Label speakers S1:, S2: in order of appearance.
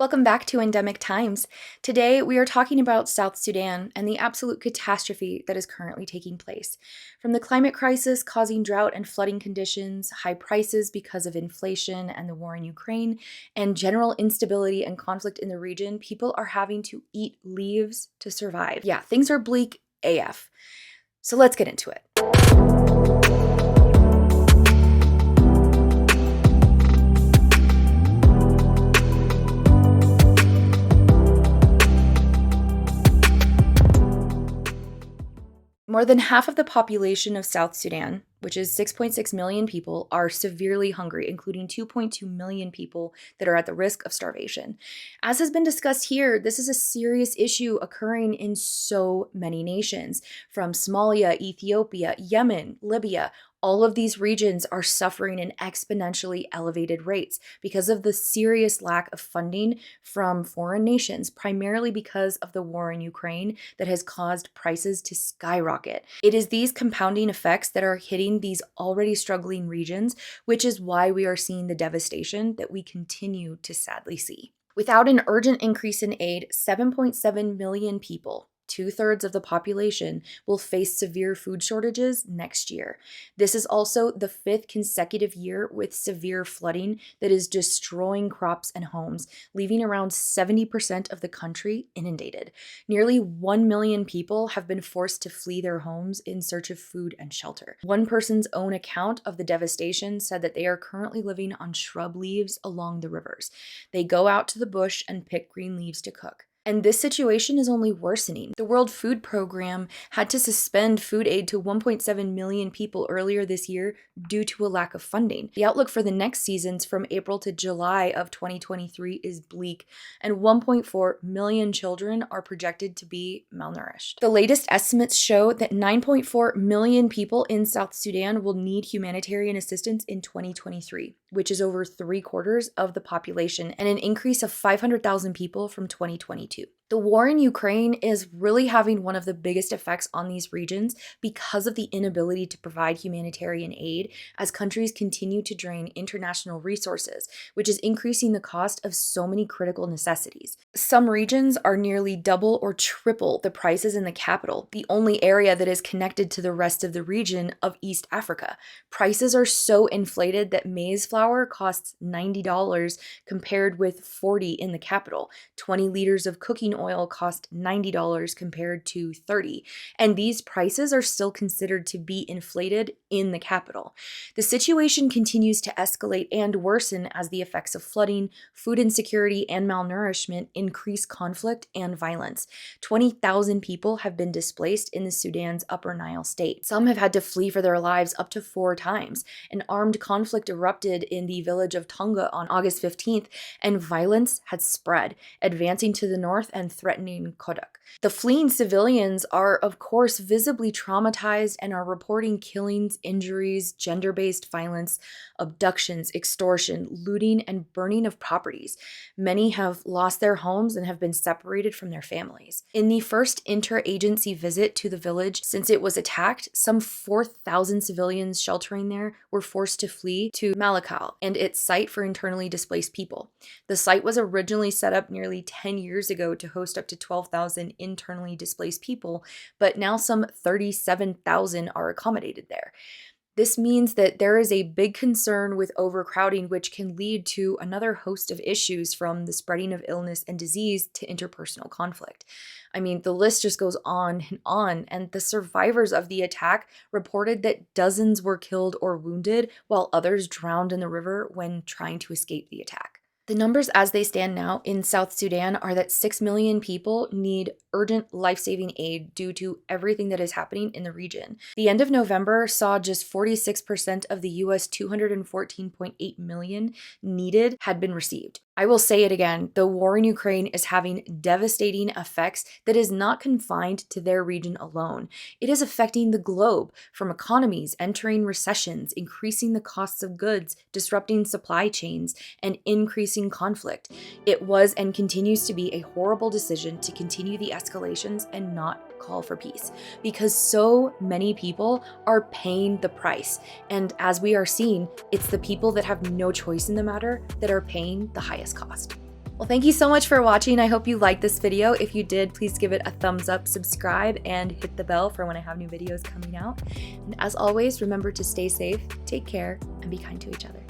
S1: Welcome back to Endemic Times. Today, we are talking about South Sudan and the absolute catastrophe that is currently taking place. From the climate crisis causing drought and flooding conditions, high prices because of inflation and the war in Ukraine, and general instability and conflict in the region, people are having to eat leaves to survive. Yeah, things are bleak AF. So let's get into it. More than half of the population of South Sudan, which is 6.6 million people, are severely hungry, including 2.2 million people that are at the risk of starvation. As has been discussed here, this is a serious issue occurring in so many nations, from Somalia, Ethiopia, Yemen, Libya. All of these regions are suffering in exponentially elevated rates because of the serious lack of funding from foreign nations, primarily because of the war in Ukraine that has caused prices to skyrocket. It is these compounding effects that are hitting these already struggling regions, which is why we are seeing the devastation that we continue to sadly see. Without an urgent increase in aid, 7.7 million people, 2/3 of the population, will face severe food shortages next year. This is also the 5th consecutive year with severe flooding that is destroying crops and homes, leaving around 70% of the country inundated. Nearly 1 million people have been forced to flee their homes in search of food and shelter. One person's own account of the devastation said that they are currently living on shrub leaves along the rivers. They go out to the bush and pick green leaves to cook. And this situation is only worsening. The World Food Program had to suspend food aid to 1.7 million people earlier this year due to a lack of funding. The outlook for the next seasons from April to July of 2023 is bleak, and 1.4 million children are projected to be malnourished. The latest estimates show that 9.4 million people in South Sudan will need humanitarian assistance in 2023, which is over 3/4 of the population and an increase of 500,000 people from 2022. The war in Ukraine is really having one of the biggest effects on these regions because of the inability to provide humanitarian aid as countries continue to drain international resources, which is increasing the cost of so many critical necessities. Some regions are nearly double or triple the prices in the capital, the only area that is connected to the rest of the region of East Africa. Prices are so inflated that maize flour costs $90 compared with $40 in the capital. 20 liters of cooking oil cost $90 compared to $30, and these prices are still considered to be inflated in the capital. The situation continues to escalate and worsen as the effects of flooding, food insecurity, and malnourishment increase conflict and violence. 20,000 people have been displaced in the Sudan's Upper Nile state. Some have had to flee for their lives up to 4 times. An armed conflict erupted in the village of Tonga on August 15th, and violence had spread, advancing to the north and threatening Kodak. The fleeing civilians are, of course, visibly traumatized and are reporting killings, injuries, gender-based violence, abductions, extortion, looting, and burning of properties. Many have lost their homes and have been separated from their families. In the first interagency visit to the village since it was attacked, some 4,000 civilians sheltering there were forced to flee to Malakal and its site for internally displaced people. The site was originally set up nearly 10 years ago to host up to 12,000 internally displaced people, but now some 37,000 are accommodated there. This means that there is a big concern with overcrowding, which can lead to another host of issues, from the spreading of illness and disease to interpersonal conflict. I mean, the list just goes on, and the survivors of the attack reported that dozens were killed or wounded, while others drowned in the river when trying to escape the attack. The numbers as they stand now in South Sudan are that 6 million people need urgent life-saving aid due to everything that is happening in the region. The end of November saw just 46% of the US 214.8 million needed had been received. I will say it again, the war in Ukraine is having devastating effects that is not confined to their region alone. It is affecting the globe, from economies entering recessions, increasing the costs of goods, disrupting supply chains, and increasing conflict. It was and continues to be a horrible decision to continue the escalations and not call for peace, because so many people are paying the price. And as we are seeing, it's the people that have no choice in the matter that are paying the highest cost. Well, thank you so much for watching. I hope you liked this video. If you did, please give it a thumbs up, subscribe, and hit the bell for when I have new videos coming out. And as always, remember to stay safe, take care, and be kind to each other.